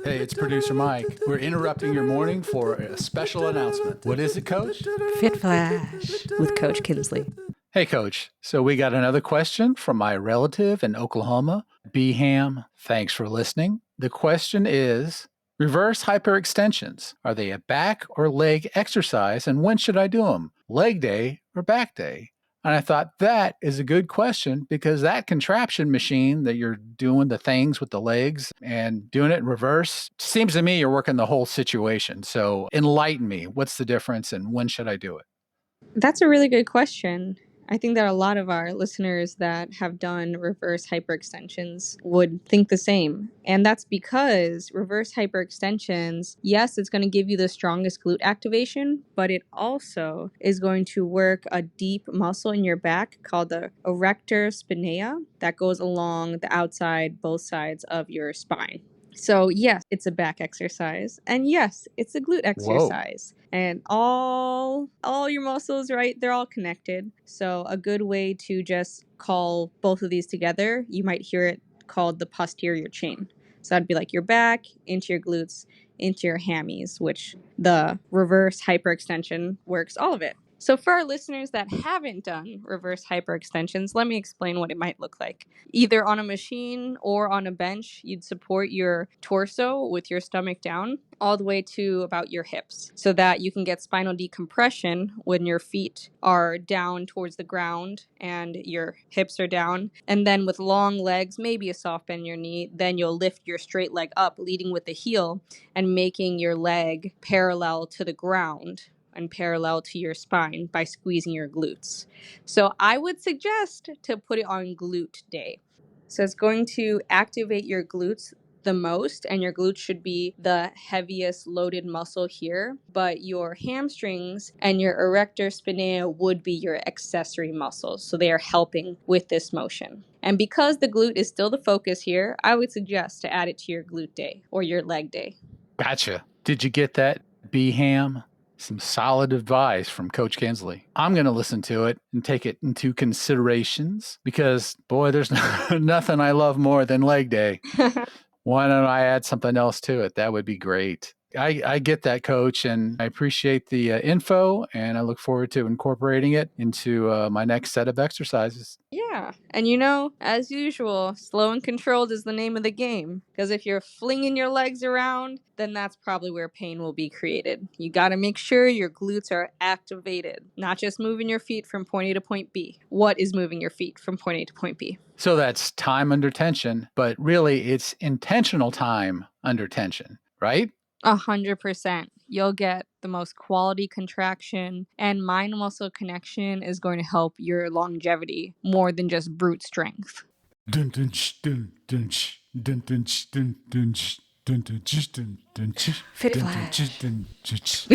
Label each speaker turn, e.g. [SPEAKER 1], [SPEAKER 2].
[SPEAKER 1] Hey, it's producer Mike. We're interrupting your morning for a special announcement. What is it, Coach?
[SPEAKER 2] Fit Flash with Coach Kinsley.
[SPEAKER 1] Hey, Coach. So we got another question from my relative in Oklahoma, B Ham. Thanks for listening. The question is, reverse hyperextensions. Are they a back or leg exercise, and when should I do them? Leg day or back day? And I thought that is a good question because that contraption machine that you're doing the things with the legs and doing it in reverse, seems to me you're working the whole situation. So enlighten me. What's the difference and when should I do it?
[SPEAKER 3] That's a really good question. I think that a lot of our listeners that have done reverse hyperextensions would think the same. And that's because reverse hyperextensions, yes, it's going to give you the strongest glute activation, but it also is going to work a deep muscle in your back called the erector spinae that goes along the outside, both sides of your spine. So yes, it's a back exercise, and yes, it's a glute exercise. Whoa. And all your muscles, right? They're all connected. So a good way to just call both of these together, you might hear it called the posterior chain. So that'd be like your back into your glutes into your hammies, which the reverse hyperextension works all of it. So for our listeners that haven't done reverse hyperextensions, let me explain what it might look like. Either on a machine or on a bench, you'd support your torso with your stomach down all the way to about your hips so that you can get spinal decompression when your feet are down towards the ground and your hips are down. And then with long legs, maybe a soft bend in your knee, then you'll lift your straight leg up, leading with the heel and making your leg parallel to the ground and parallel to your spine by squeezing your glutes. So I would suggest to put it on glute day. So it's going to activate your glutes the most, and your glutes should be the heaviest loaded muscle here, but your hamstrings and your erector spinae would be your accessory muscles. So they are helping with this motion. And because the glute is still the focus here, I would suggest to add it to your glute day or your leg day.
[SPEAKER 1] Gotcha. Did you get that, B Ham? Some solid advice from Coach Kinsley. I'm going to listen to it and take it into considerations because, boy, there's nothing I love more than leg day. Why don't I add something else to it? That would be great. I get that, Coach, and I appreciate the info, and I look forward to incorporating it into my next set of exercises.
[SPEAKER 3] Yeah, and as usual, slow and controlled is the name of the game, because if you're flinging your legs around, then that's probably where pain will be created. You got to make sure your glutes are activated, not just moving your feet from point A to point B. What is moving your feet from point A to point B?
[SPEAKER 1] So that's time under tension, but really it's intentional time under tension, right?
[SPEAKER 3] 100%. You'll get the most quality contraction, and mind muscle connection is going to help your longevity more than just brute strength.
[SPEAKER 2] Fit Flash.